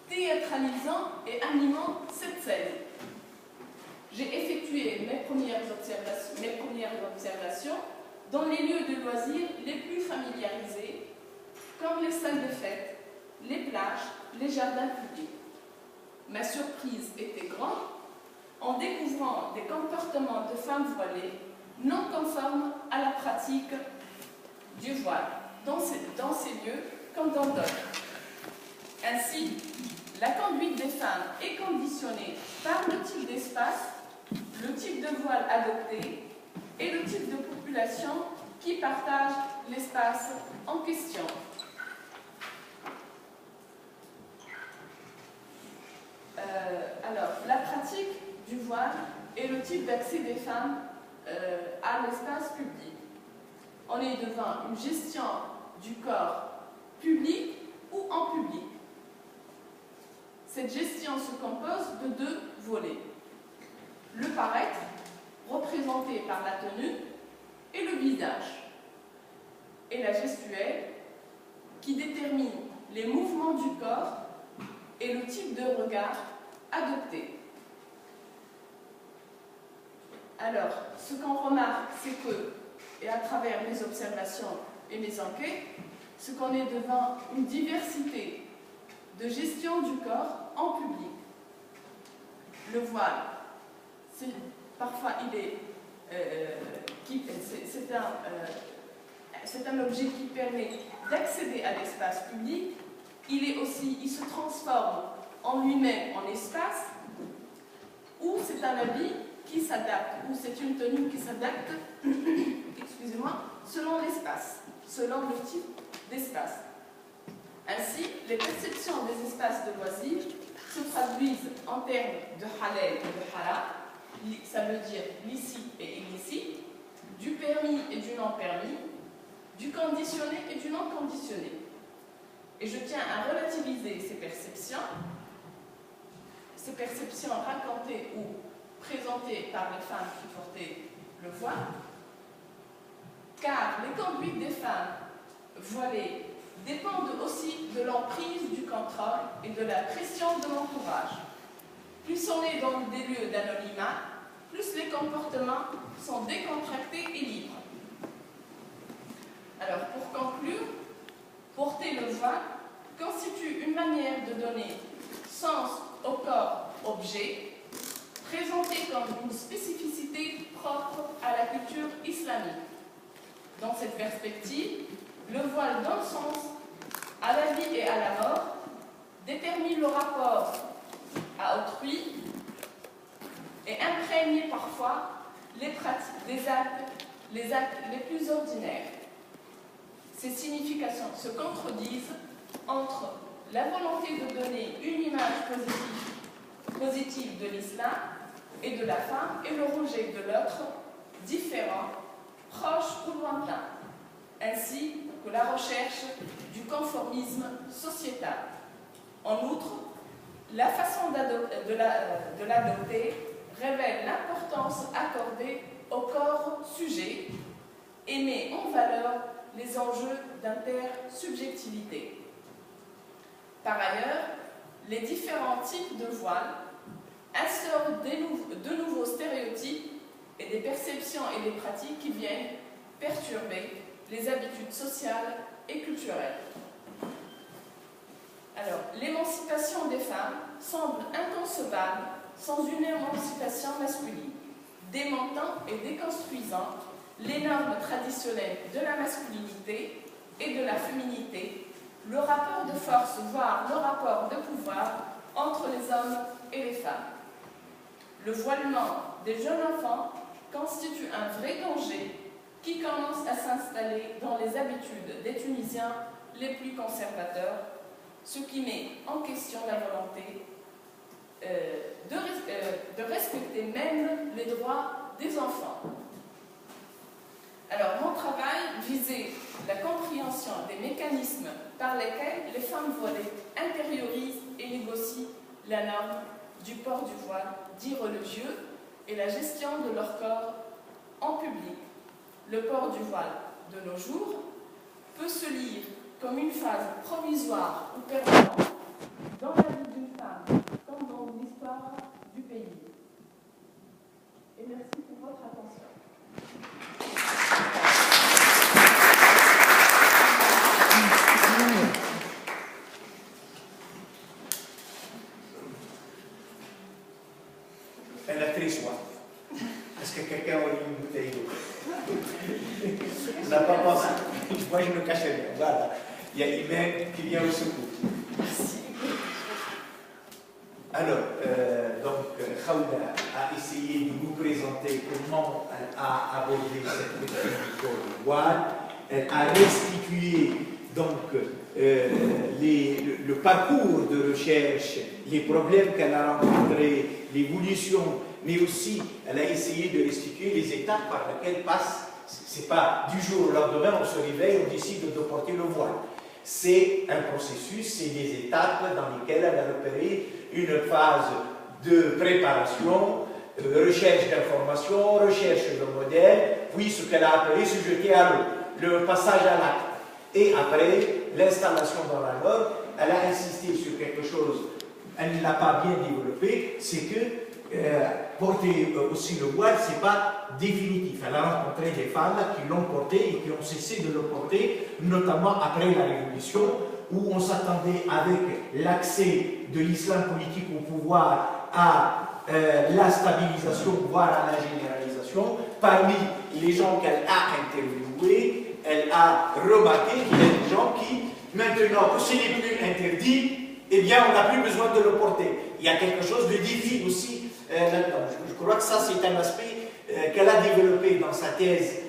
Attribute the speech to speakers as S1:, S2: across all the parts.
S1: théâtralisant et animant cette scène. J'ai effectué mes premières observations dans les lieux de loisirs les plus familiarisés, comme les salles de fête, les plages, les jardins publics. Ma surprise était grande en découvrant des comportements de femmes voilées non conformes à la pratique du voile, dans ces lieux comme dans d'autres. Ainsi, la conduite des femmes est conditionnée par le type d'espace, le type de voile adopté et le type de population qui partage l'espace en question. Alors, la pratique du voile et le type d'accès des femmes à l'espace public. On est devant une gestion du corps public ou en public. Cette gestion se compose de deux volets. Le paraître, représenté par la tenue, et le visage. Et la gestuelle, qui détermine les mouvements du corps et le type de regard adopté. Alors, ce qu'on remarque, c'est que, et à travers mes observations et mes enquêtes, ce qu'on est devant une diversité de gestion du corps en public. Le voile, parfois c'est un objet qui permet d'accéder à l'espace public. Il se transforme en lui-même en espace, ou c'est un habit qui s'adapte, ou c'est une tenue qui s'adapte, excusez-moi, selon l'espace, selon le type d'espace. Ainsi, les perceptions des espaces de loisirs se traduisent en termes de halal et de haram, ça veut dire licite et illicite, du permis et du non permis, du conditionné et du non conditionné. Et je tiens à relativiser ces perceptions racontées ou présentées par les femmes qui portaient le voile, car les conduites des femmes voilées dépendent aussi de l'emprise du contrôle et de la pression de l'entourage. Plus on est dans des lieux d'anonymat, plus les comportements sont décontractés et libres. Alors, pour conclure, porter le voile constitue une manière de donner sens au corps objet, présenté comme une spécificité propre à la culture islamique. Dans cette perspective, le voile donne sens à la vie et à la mort, détermine le rapport à autrui et imprègne parfois les pratiques, les actes les plus ordinaires. Ces significations se contredisent entre la volonté de donner une image positive de l'islam et de la femme et le rejet de l'autre, différent, proche ou lointain, ainsi que la recherche du conformisme sociétal. En outre, la façon de l'adopter révèle l'importance accordée au corps sujet et met en valeur les enjeux d'intersubjectivité. Par ailleurs, les différents types de voiles instaurent de nouveaux stéréotypes et des perceptions et des pratiques qui viennent perturber les habitudes sociales et culturelles. Alors, l'émancipation des femmes semble inconcevable sans une émancipation masculine, démontant et déconstruisant les normes traditionnelles de la masculinité et de la féminité, le rapport de force, voire le rapport de pouvoir entre les hommes et les femmes. Le voilement des jeunes enfants constitue un vrai danger qui commence à s'installer dans les habitudes des Tunisiens les plus conservateurs, ce qui met en question la volonté de respecter même les droits des enfants. Alors, mon travail visait la compréhension des mécanismes par lesquels les femmes voilées intériorisent et négocient la norme du port du voile dit religieux et la gestion de leur corps en public. Le port du voile de nos jours peut se lire comme une phase provisoire ou permanente dans la vie d'une
S2: elle a très soif. Est-ce que quelqu'un aurait une bouteille d'eau? On n'a pas pensé. Moi, je me cachais bien. Voilà. Il y a Imen qui vient au secours. Alors, Khawla a essayé de nous présenter comment elle a abordé cette question du corps du voile. Elle a restitué donc le parcours de recherche, les problèmes qu'elle a rencontrés, l'évolution, mais aussi elle a essayé de restituer les étapes par lesquelles passe. C'est pas du jour au lendemain, on se réveille, on décide de porter le voile. C'est un processus, c'est des étapes dans lesquelles elle a repéré une phase de préparation, recherche d'informations, recherche de modèles, puis ce qu'elle a appelé se jeter à l'eau, le passage à l'acte. Et après, l'installation dans la norme, elle a insisté sur quelque chose, elle ne l'a pas bien développé, c'est que porter aussi le voile, ce n'est pas définitif. Elle a rencontré des femmes qui l'ont porté et qui ont cessé de le porter, notamment après la Révolution, où on s'attendait avec l'accès de l'islam politique au pouvoir à la stabilisation, voire à la généralisation. Parmi les gens qu'elle a interviewés, elle a remarqué qu'il y a des gens qui, maintenant que ce n'est plus interdit, eh bien on n'a plus besoin de le porter. Il y a quelque chose de difficile aussi là-dedans. Je crois que ça c'est un aspect qu'elle a développé dans sa thèse.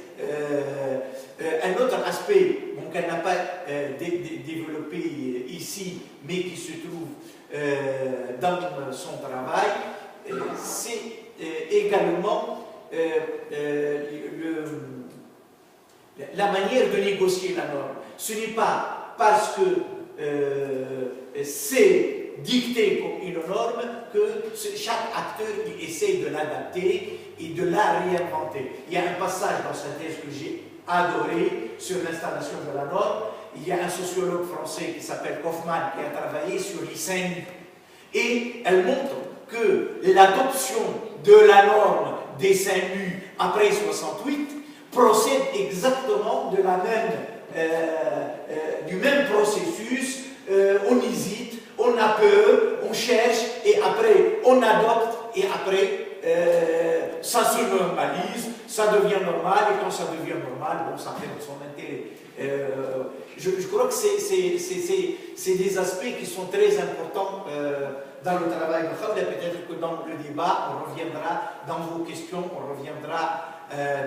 S2: Un autre aspect qu'elle n'a pas développé ici, mais qui se trouve dans son travail, c'est également la manière de négocier la norme. Ce n'est pas parce que c'est dicté comme une norme que chaque acteur essaie de l'adapter et de la réinventer. Il y a un passage dans cette thèse que j'ai adoré sur l'installation de la norme. Il y a un sociologue français qui s'appelle Kaufmann qui a travaillé sur l'ISEN et elle montre que l'adoption de la norme des SAMU après 68 procède exactement de la même, du même processus. On hésite, on a peur, on cherche et après on adopte et après ça se normalise, ça devient normal et quand ça devient normal, bon, ça fait son intérêt. Je crois que c'est des aspects qui sont très importants dans le travail de Khawla. Peut-être que dans le débat, on reviendra, dans vos questions, on reviendra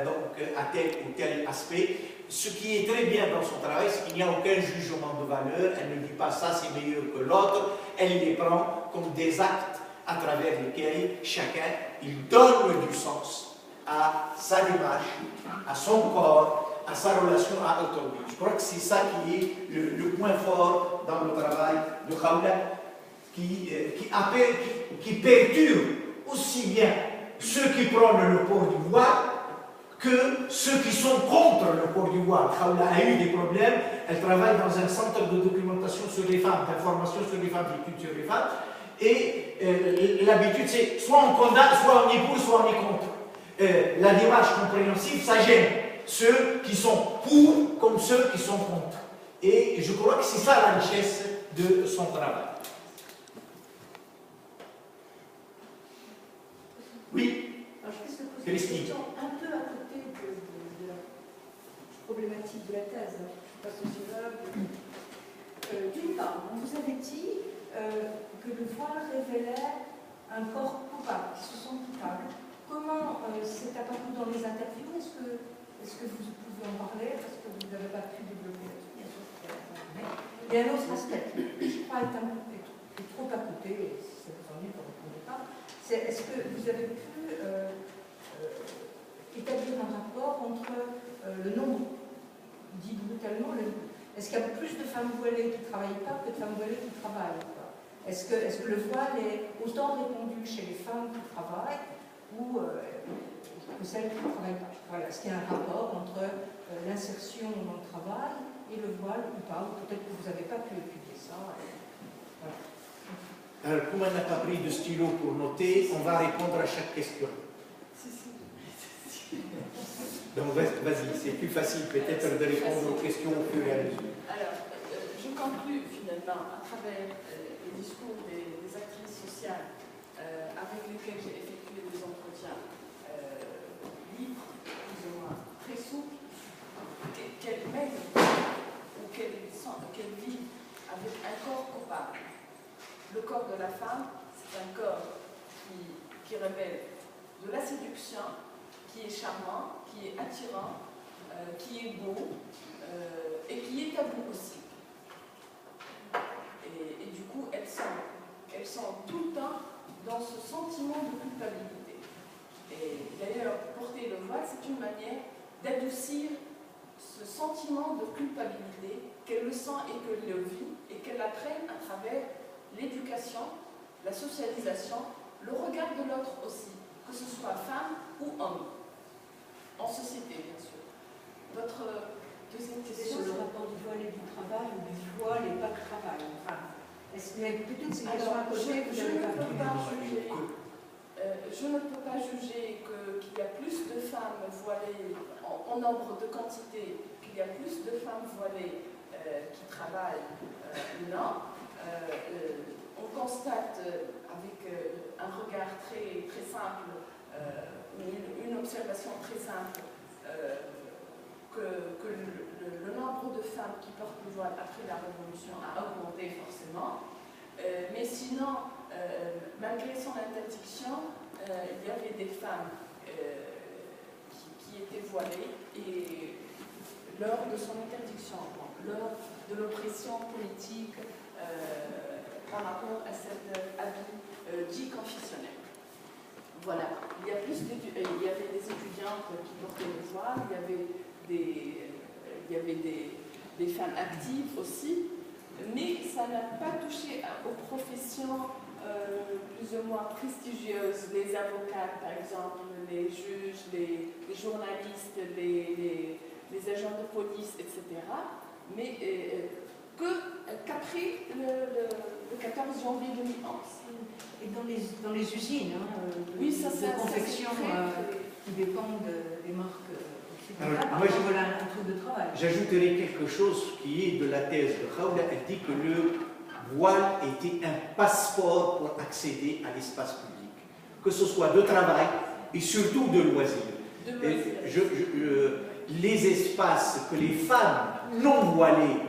S2: donc à tel ou tel aspect. Ce qui est très bien dans son travail, c'est qu'il n'y a aucun jugement de valeur. Elle ne dit pas ça c'est meilleur que l'autre. Elle les prend comme des actes à travers lesquels chacun il donne du sens à sa démarche, à son corps, à sa relation à autrui. Je crois que c'est ça qui est le point fort dans le travail de Khawla, qui perturbe aussi bien ceux qui prônent le port du voile que ceux qui sont contre le port du voile. Khawla a eu des problèmes, elle travaille dans un centre de documentation sur les femmes, d'information sur les femmes, d'études sur les femmes, et l'habitude c'est soit on condamne, soit on épouse, soit on est contre. La démarche compréhensive, ça gêne ceux qui sont pour comme ceux qui sont contre. Et je crois que c'est ça la richesse de son travail. Oui.
S3: Alors, je peux poser une question un peu à côté de la problématique de la thèse. Je ne suis pas sociologue. D'une part, on vous avait dit que le voile révélait un corps coupable, qui se sent coupable. Comment c'est apparu dans les interviews? Est-ce que vous pouvez en parler? Parce que vous n'avez pas pu développer là-dessus, bien sûr. Il y a un autre aspect qui, je crois, est trop à côté, et si ça vous ennuie, vous ne répondez pas. Est-ce que vous avez pu établir un rapport entre le nombre, dit brutalement, est-ce qu'il y a plus de femmes voilées qui ne travaillent pas que de femmes voilées qui travaillent? Est-ce que le voile est autant répandu chez les femmes qui travaillent ou que celles qui ne travaillent pas? Voilà. Est-ce qu'il y a un rapport entre l'insertion dans le travail et le voile ou pas? Ou peut-être que vous n'avez pas pu étudier ça. Voilà.
S2: Alors, comme on n'a pas pris de stylo pour noter, on va répondre à chaque question. Donc, vas-y, c'est plus facile peut-être de répondre aux questions au fur et à mesure.
S1: Alors, je conclus finalement à travers les discours des actrices sociales avec lesquels j'ai effectué des entretiens libres, plus ou moins très souples, qu'elles mènent ou qu'elles vivent avec un corps coupable. Le corps de la femme, c'est un corps qui révèle de la séduction, qui est charmant, qui est attirant, qui est beau et qui est tabou aussi. Et du coup, elles sont tout le temps dans ce sentiment de culpabilité. Et d'ailleurs, porter le voile, c'est une manière d'adoucir ce sentiment de culpabilité qu'elle le sent et qu'elle le vit et qu'elle apprenne à travers l'éducation, la socialisation, le regard de l'autre aussi, que ce soit femme ou homme, en société bien sûr. Votre deuxième question,
S3: sur le rapport du voile et du travail, ou du voile et pas de travail, enfin. Est-ce qu'il y a peut-être ces questions à poser que
S1: je ne peux pas juger qu'il y a plus de femmes voilées en nombre de quantité, qu'il y a plus de femmes voilées qui travaillent. Non. On constate avec un regard très, très simple, une observation très simple, que le nombre de femmes qui portent le voile après la Révolution a augmenté forcément. Mais sinon, malgré son interdiction, il y avait des femmes qui étaient voilées et lors de son interdiction, lors de l'oppression politique par rapport à cet habit dit confessionnel. Voilà, il y avait des étudiantes qui portaient le voile, il y avait des femmes actives aussi, mais ça n'a pas touché aux professions plus ou moins prestigieuses, les avocats par exemple, les juges, les journalistes, les agents de police, etc. Mais qu'après le 14 janvier 2011.
S3: Et dans les usines
S1: oui, ça,
S3: de confection qui dépendent des marques occidentales,
S2: alors, moi,
S3: un truc de travail.
S2: J'ajouterai quelque chose qui est de la thèse de Khawla. Elle dit que le voile était un passeport pour accéder à l'espace public, que ce soit de travail et surtout de loisirs. Les espaces que les femmes non voilées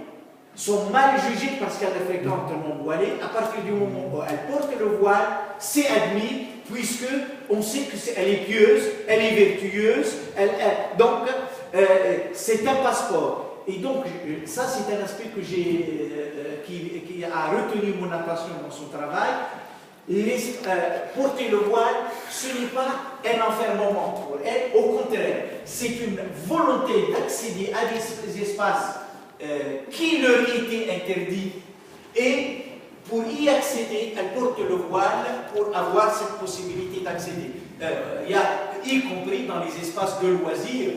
S2: sont mal jugées parce qu'elles fréquentent non voilées, à partir du moment où elles portent le voile, c'est admis, puisque on sait qu'elle est pieuse, elle est vertueuse, donc c'est un passeport. Et donc, ça c'est un aspect que qui a retenu mon attention dans son travail. Porter le voile, ce n'est pas un enfermement pour elle, au contraire, c'est une volonté d'accéder à des espaces qui leur étaient interdits, et pour y accéder, elle porte le voile pour avoir cette possibilité d'accéder. Y compris dans les espaces de loisirs,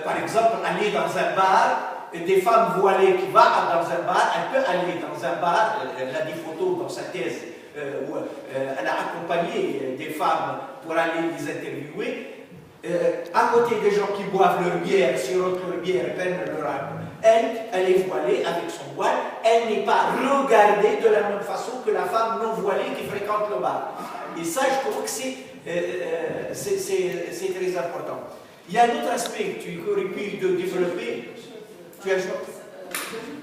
S2: par exemple, aller dans un bar, des femmes voilées qui vont dans un bar, elle peut aller dans un bar, elle a des photos dans sa thèse, où elle a accompagné des femmes pour aller les interviewer, à côté des gens qui boivent leur bière, sirotent leur bière, prennent leur alcool. Elle est voilée avec son voile, elle n'est pas regardée de la même façon que la femme non voilée qui fréquente le bar. Et ça, je trouve que c'est très important. Il y a un autre aspect que tu aurais pu développer. Tu as
S1: j'ajoute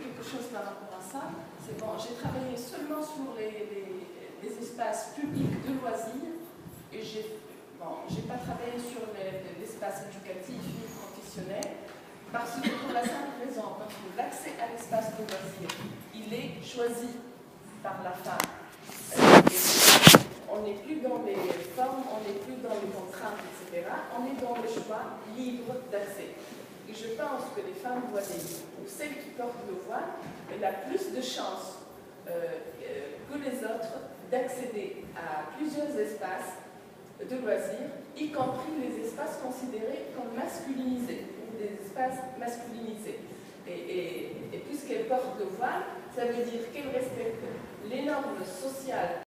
S1: quelque chose par rapport à ça. C'est bon, j'ai travaillé seulement sur les espaces publics de loisirs et j'ai pas travaillé sur l'espace éducatif ni professionnel, parce que pour la simple raison, parce que l'accès à l'espace de loisirs, il est choisi par la femme. On n'est plus dans les formes, on n'est plus dans les contraintes, etc. On est dans le choix libre d'accès. Et je pense que les femmes voilées, ou celles qui portent le voile, elles ont plus de chances que les autres d'accéder à plusieurs espaces de loisirs, y compris les espaces considérés comme masculinisés, ou des espaces masculinisés. Et puisqu'elles portent le voile, ça veut dire qu'elles respectent les normes sociales